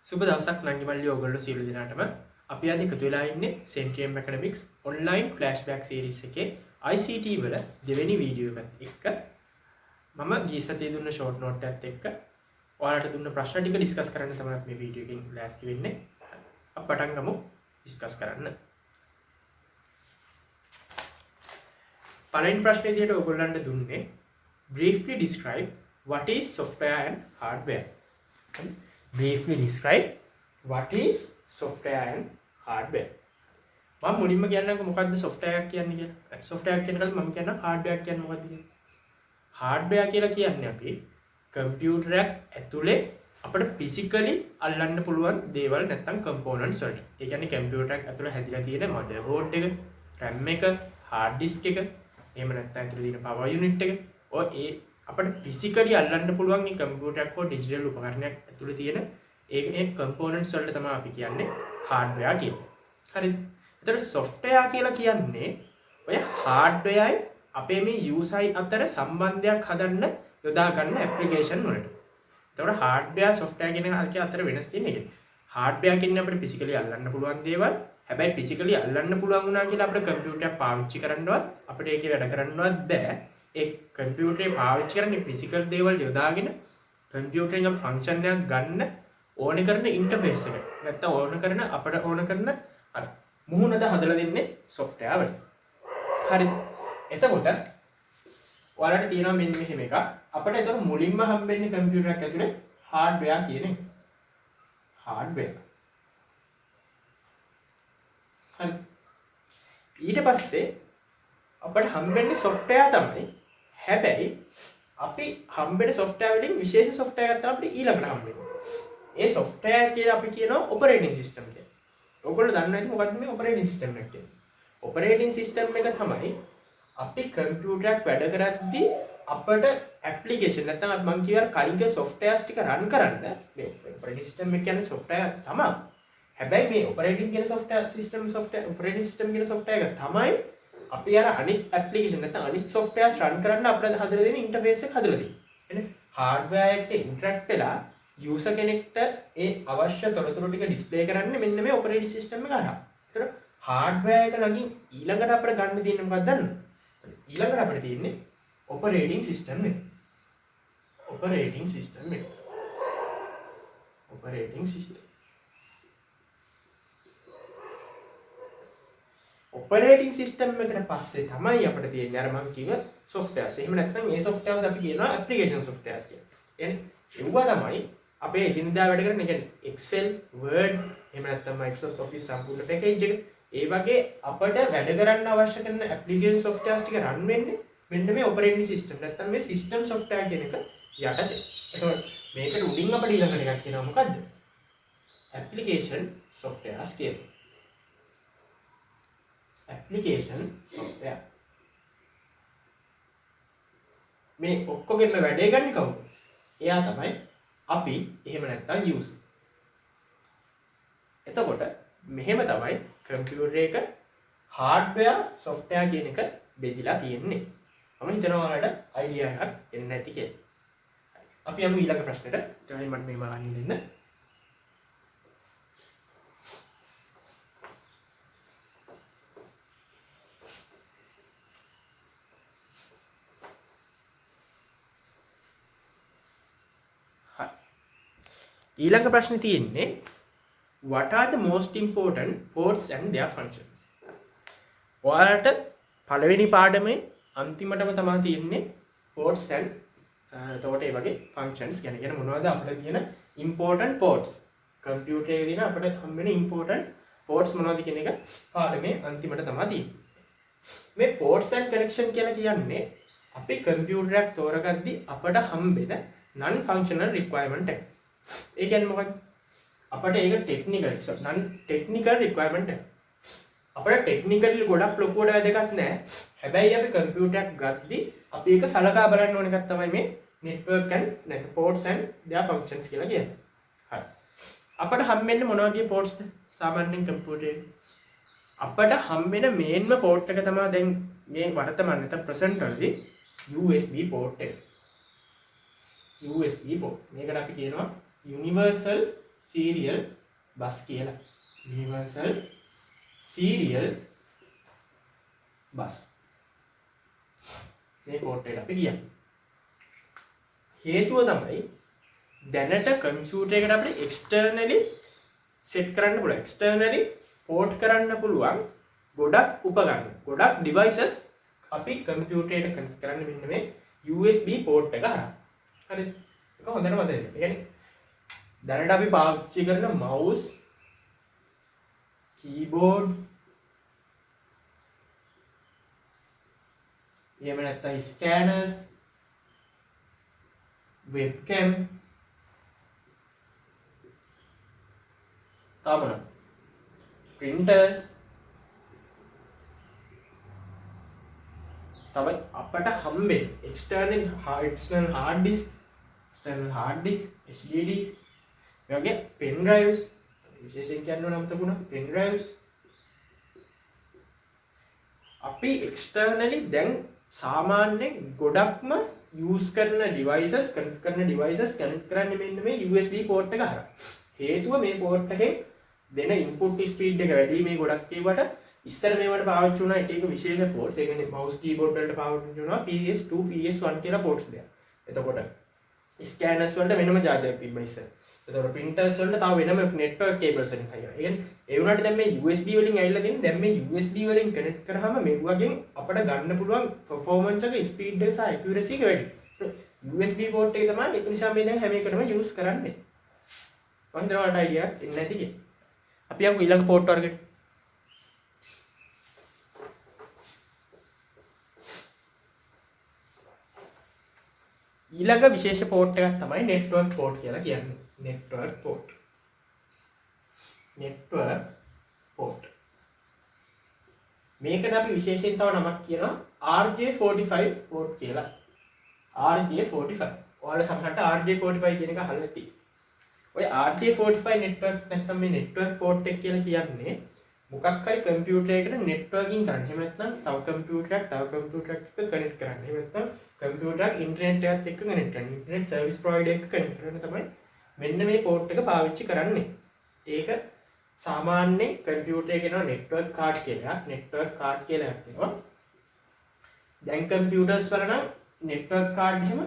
සුබ දවසක් නංගිමල්ලි ඔයගොල්ලෝ සියලු දෙනාටම අපි අද එකතු වෙලා ඉන්නේ Centrium Academics online flashback series එකේ ICT වල දෙවෙනි වීඩියෝ එකත් එක්ක මම ගිය සතියේ දුන්න short note එකත් එක්ක ඔයාලට දුන්න ප්‍රශ්න ටික ඩිස්කස් කරන්න තමයි මේ වීඩියෝ එකෙන් ලෑස්ති වෙන්නේ. අපි පටන් ගමු ඩිස්කස් කරන්න. පළවෙනි ප්‍රශ්නේ විදිහට ඔයගොල්ලන්ට දුන්නේ briefly describe what is software and hardware. Briefly describe what is software and hardware. මම මුලින්ම කියන්නම්කො මොකද්ද software එකක් කියන්නේ කියලා. software කියන කලින් මම කියන්නම් hardware කියන්නේ මොකද්ද කියලා. hardware කියලා කියන්නේ අපි computer එකක් ඇතුලේ අපිට physically අල්ලන්න පුළුවන් දේවල් නැත්නම් components වලට. ඒ කියන්නේ computer එකක් ඇතුලේ හැදිලා තියෙන motherboard එක, RAM එක, hard disk එක, එහෙම නැත්නම් ඇතුලේ තියෙන power unit එක. ඔය ඒ අපිට physically අල්ලන්න පුළුවන් මේ computer එකක් හෝ digital උපකරණයක් ඇතුලේ තියෙන ඒ components වලට තමයි අපි කියන්නේ hardware කියලා. හරිද? එතකොට software කියලා කියන්නේ ඔය hardware අපේ මේ user අතර සම්බන්ධයක් හදන්න යොදා ගන්න application වලට. එතකොට hardware software කියන එක අතර වෙනස් තියෙන එක. hardware කියන්නේ අපිට physically අල්ලන්න පුළුවන් දේවල්. හැබැයි physically අල්ලන්න පුළුවන් වුණා කියලා අපිට computer එක පාවිච්චි කරන්නවත් අපිට ඒකේ වැඩ කරන්නවත් බෑ. ඒ computer එක පාවිච්චි කරන්නේ physical දේවල් යොදාගෙන computer එකෙන් අපි function එකක් ගන්න ඕන කරන interface එක. නැත්නම් ඕන කරන අපිට ඕන කරන අර මුහුණද හදලා දෙන්නේ software වල. හරිද? එතකොට ඔයාලට තියෙනවා මෙන්න මෙහෙම එකක්. අපිට ඒතර මුලින්ම හම්බෙන්නේ computer එකක් ඇතුලේ hardware කියන එක. hardware. හරි. ඊට පස්සේ අපිට හම්බෙන්නේ software තමයි. හැබැයි අපි හම්බෙන software වලින් විශේෂ software එකක් තමයි අපිට ඊළඟට හම්බෙන්නේ. ඒ software කියලා අපි කියනවා operating system කියලා. ඔයගොල්ලෝ දන්නවා ඇති මොකක්ද මේ operating system එක කියන්නේ? operating system එක තමයි අපි computer එකක් වැඩ කරද්දී අපිට application නැත්නම් මම කියවර කලින්ක softwares ටික run කරන්න මේ operating system එක කියන්නේ software එකක් තමයි. හැබැයි මේ operating කියන operating system කියන software එක තමයි අපි අර අනිත් application නැත්නම් අනිත් softwares run කරන්න අපිට හදලා දෙන interface එක හදලා දෙන්නේ. එනේ hardware එක්ක interact වෙලා user කෙනෙක්ට ඒ අවශ්‍ය තොරතුරු ටික display කරන්නේ මෙන්න මේ operating system එක හරහා. ඒතර hardware එක ළඟින් ඊළඟට අපිට ගන්න තියෙන්නේ මොකක්ද දන්නවද? ඊළඟට අපිට තියෙන්නේ operating system එක. operating system එක. operating system. operating system එකට පස්සේ තමයි අපිට තියෙන්නේ අර මම කිව්ව softwares. එහෙම නැත්නම් මේ softwares අපි කියනවා application softwares කියලා. يعني ඒවා තමයි අපේ එදිනදා වැඩ කරන කියන්නේ Excel, Word, එහෙම නැත්නම් Microsoft Office සම්පූර්ණ package එක. ඒ වගේ අපිට වැඩ කරන්න අවශ්‍ය කරන application softwares ටික run වෙන්නේ මෙන්න මේ operating system. නැත්නම් මේ system software කියන එක යටතේ. එතකොට මේකට උඩින් අපිට ඊළඟට එකක් කියනවා මොකද්ද? application softwares කියලා. application software. මේ ඔක්කොගෙම වැඩේ ගන්න කවුද? එයා තමයි අපි එහෙම නැත්නම් user. එතකොට මෙහෙම තමයි computer එක hardware software කියන එක බෙදලා තියෙන්නේ. මම හිතනවා ඔයාලට idea එකක් එන්න ඇති කියලා. අපි යමු ඊළඟ ප්‍රශ්නෙට. ඊට මට මේව අහන්න දෙන්න. ඊළඟ ප්‍රශ්නේ තියෙන්නේ what are the most important ports and their functions? ඔයාලට පළවෙනි පාඩමේ අන්තිමටම තමයි තියෙන්නේ ports and එතකොට ඒ වගේ functions ගැන මොනවද අපිට තියෙන important ports computer එකේ තියෙන අපිට හම්බෙන important ports මොනවද කියන එක පාඩමේ අන්තිමට තමයි තියෙන්නේ. මේ ports and connection කියලා කියන්නේ අපි computer එකක් තෝරගද්දී අපිට හම්බෙන non functional requirement එක. ඒ කියන්නේ මොකක්ද? අපිට ඒක technical requirement එක. අපිට technically ගොඩක් ලොකුවට වැදගත් නැහැ. හැබැයි අපි computer එකක් ගද්දී අපි ඒක සලකා බලන්න ඕන එකක් තමයි මේ network and ports and their functions කියලා කියන්නේ. හරි. අපිට හම්බෙන්නේ මොන වගේ portsද? සාමාන්‍යයෙන් computer එකේ අපිට හම්බෙන මේන්ම port එක තමයි දැන් මේ වර්තමාන නැත්නම් present වලදී USB port එක. USB port. මේකට අපි කියනවා universal serial bus කියලා. universal serial bus. මේ පෝට් එකට අපි කියන්නේ. හේතුව තමයි දැනට කම්පියුටර් එකට අපිට externally set කරන්න පුළුවන්. externally port කරන්න පුළුවන් ගොඩක් උපකරණ, ගොඩක් devices අපි කම්පියුටර් එකට connect කරන්න මෙන්න මේ USB port එක හරහා. හරිද? ඒක හොඳට මතක තියාගන්න. ඒ කියන්නේ දැනට අපි පාවිච්චි කරන mouse, keyboard, එහෙම නැත්නම් scanners, webcam, තමන printers, තමයි අපට හම්බෙන්නේ external hard disk, HDD, මේ වගේ pen drives, විශේෂයෙන් කියන්න නම් තිබුණා pen drives. අපි externally දැන් සාමාන්‍යයෙන් ගොඩක්ම use කරන devices connect කරන්නේ මෙන්න මේ USB port එක හරහා. හේතුව මේ port එකේ දෙන input speed එක වැඩි. මේ ගොඩක් ඒවට ඉස්සර මේවට පාවිච්චි වුණා එක විශේෂ ports. ඒ කියන්නේ mouse keyboard වලට පාවිච්චි වුණා PS2 PS1 කියලා ports දෙක. එතකොට scanners වලට වෙනම charger එකක් තිබ්බා ඉස්සර. එතකොට printers වලට තව වෙනම network cables එකක් හයිවා. ඒ කියන්නේ ඒ වුණාට දැන් මේ USB වලින් ඇවිල්ලා තියෙන දැන් මේ USB වලින් connect කරාම මේ වගේ අපිට ගන්න පුළුවන් performance එක speed එක සහ accuracy එක වැඩි. USB port එක තමයි ඒක නිසා මේ දැන් හැම එකටම use කරන්නේ. මම හිතනවා ඔයාලට idea එකක් එන්නේ නැති කියලා. අපි යමු ඊළඟ port වර්ගෙට. ඊළඟ විශේෂ port එකක් තමයි network port කියලා කියන්නේ. network port. මේකට අපි විශේෂයෙන් තව නමක් කියනවා RJ45 port කියලා. RJ45. ඔයාලා සමහරට RJ45 කියන එක අහලා ඇති. ඔය RJ45 network නැත්නම් මේ network port එක කියලා කියන්නේ මොකක් හරි කම්පියුටර් එකකට networking කරන්න. එහෙම නැත්නම් තව කම්පියුටරයක් එක්ක connect කරන්න. එහෙම නැත්නම් කම්පියුටරයක් ඉන්ටර්නෙට් එකත් එක්ක connect කරන්න. ඉන්ටර්නෙට් සර්විස් ප්‍රොවයිඩර් එක්ක connect කරන්න තමයි මෙන්න මේ port එක පාවිච්චි කරන්නේ. ඒක සාමාන්‍යයෙන් කම්පියුටර් එකේ යන network card කියලා. network card කියලා එකක් තියෙනවා. දැන් කම්පියුටර්ස් වල නම් network card එහෙම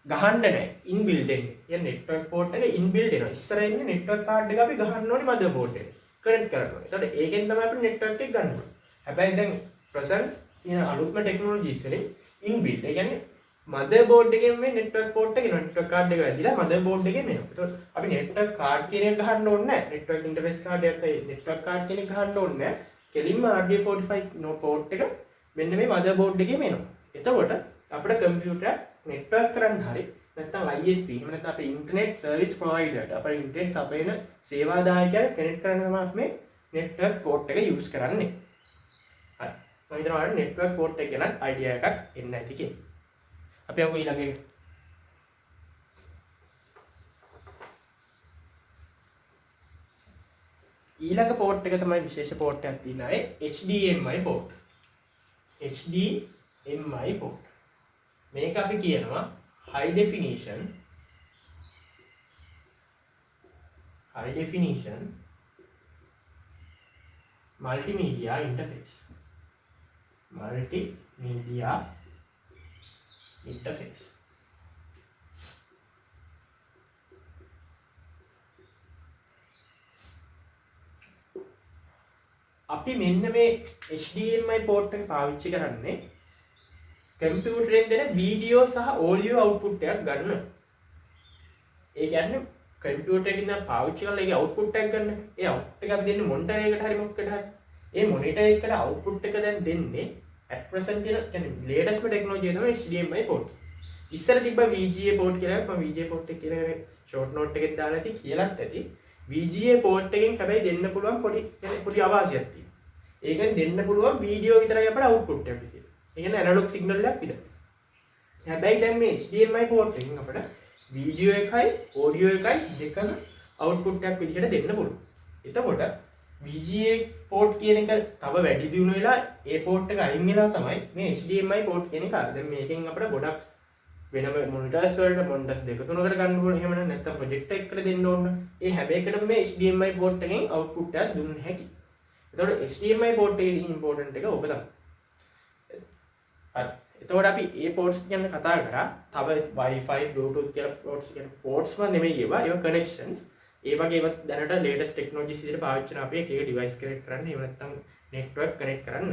ගහන්න නැහැ. inbuilt එන්නේ. يعني network port එක inbuilt එනවා. ඉස්සර ඉන්නේ network card එක අපි ගහන්න ඕනේ motherboard එකට. connect කරන්න ඕනේ. එතකොට ඒකෙන් තමයි අපිට network එක ගන්න ඕනේ. හැබැයි දැන් present තියෙන අලුත්ම technologies වලින් inbuilt. ඒ කියන්නේ motherboard එකෙන් මේ network port එක network card එක වැදිලා motherboard එකෙන් එනවා. එතකොට අපි network card කියන එක ගහන්න ඕනේ නැහැ. network interface card එකත් ඒ network card කියන එක ගහන්න ඕනේ නැහැ. කෙලින්ම RJ45 port එක මෙන්න මේ motherboard එකෙම එනවා. එතකොට අපේ කම්පියුටර් network කරන්න හරි නැත්නම් ISP එහෙම නැත්නම් අපේ internet service provider අපේ internet සපයන සේවාදායකයන් connect කරන්න තමයි මේ network port එක use කරන්නේ. හරි. මම හිතනවා ඔයාලට network port එක ගැන idea එකක් එන්න ඇති කියලා. අපි යමු ඊළඟ එක. ඊළඟ port එක තමයි විශේෂ port එකක් තියෙනවා. HDMI port. HDMI port. මේක අපි කියනවා high definition multimedia interface. අපි මෙන්න මේ HDMI port එක පාවිච්චි කරන්නේ කම්පියුටරෙන් දෙන වීඩියෝ සහ ඔඩියෝ අවුට්පුට් එකක් ගන්න. ඒ කියන්නේ කම්පියුටර් එකකින් නම් පාවිච්චි කරලා ඒකේ අවුට්පුට් එකක් ගන්න. ඒ අවුට්පුට් එක අපි දෙන්නේ මොනිටර් එකකට හරි මොකකට හරි. ඒ මොනිටර් එකකට අවුට්පුට් එක දැන් දෙන්නේ at present කියන්නේ latest ටෙක්නොලොජි තමයි HDMI port. ඉස්සර තිබ්බ VGA port කියලා මම VGA port එක කියලා short note එකෙන් දාලා ඇති කියලාත් ඇති. VGA port එකෙන් හැබැයි දෙන්න පුළුවන් පොඩි අවාසියක් තියෙනවා. ඒකෙන් දෙන්න පුළුවන් වීඩියෝ විතරයි අපට අවුට්පුට් එකක් තියෙන්නේ. ඒ කියන්නේ ඇනලොග් සිග්නල් එකක් විතර. හැබැයි දැන් මේ HDMI port එකෙන් අපිට වීඩියෝ එකයි ඔඩියෝ එකයි දෙකම අවුට්පුට් එකක් විදිහට දෙන්න පුළුවන්. එතකොට VGA port කියන එක තව වැඩි දියුණු වෙලා ඒ port එක අයින් වෙලා තමයි මේ HDMI port කියන එක. දැන් මේකෙන් අපිට ගොඩක් වෙනම මොනිටර්ස් වලට මොනිටර්ස් දෙක තුනකට ගන්න ඕනේ. එහෙම නැත්නම් ප්‍රොජෙක්ටර් එකකට දෙන්න ඕන. ඒ හැම එකකටම මේ HDMI පෝට් එකෙන් අවුට්පුට් එකක් දුන්න හැකියි. එතකොට HDMI පෝට් එකේ ඉම්පෝටන්ට් එක ඕක තමයි. හරි. එතකොට අපි ඒ පෝට්ස් ගැන කතා කරා. තව Wi-Fi, Bluetooth කියලා පෝට්ස් කියන පෝට්ස්ම නෙමෙයි ඒවා. ඒවා කනෙක්ෂන්ස්. ඒ වගේ ඒවා දැනට ලේටස්ට් ටෙක්නොලොජිස් විදිහට පාවිච්චි කරන අපි එක ඩිවයිස් කනෙක්ට් කරන්න. එහෙම නැත්නම් නෙට්වර්ක් කනෙක්ට් කරන්න.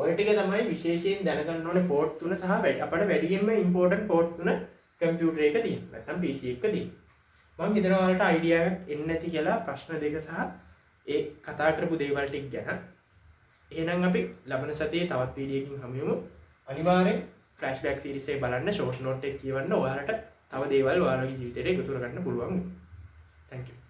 ඔය ටික තමයි විශේෂයෙන් දැනගන්න ඕනේ පෝට් 3 සහ අපිට වැඩියෙන්ම ඉම්පෝටන්ට් පෝට් 3 කම්පියුටර් එක තියෙනවා. නැත්නම් PC එක තියෙනවා. මම හිතනවා ඔයාලට අයිඩියා එකක් එන්නේ නැති කියලා ප්‍රශ්න දෙක සහ ඒ කතා කරපු දේවල් ටික ගැන. එහෙනම් අපි ලබන සතියේ තවත් වීඩියෝ එකකින් හමු වෙමු. අනිවාර්යෙන් ෆ්ලෑෂ්බැක් සීරීස් එක බලන්න, ෂෝට් නෝට් එක කියවන්න. ඔයාලට තව දේවල් ඔයාලගේ ජීවිතේට එකතු කරගන්න පුළුවන්. Thank you.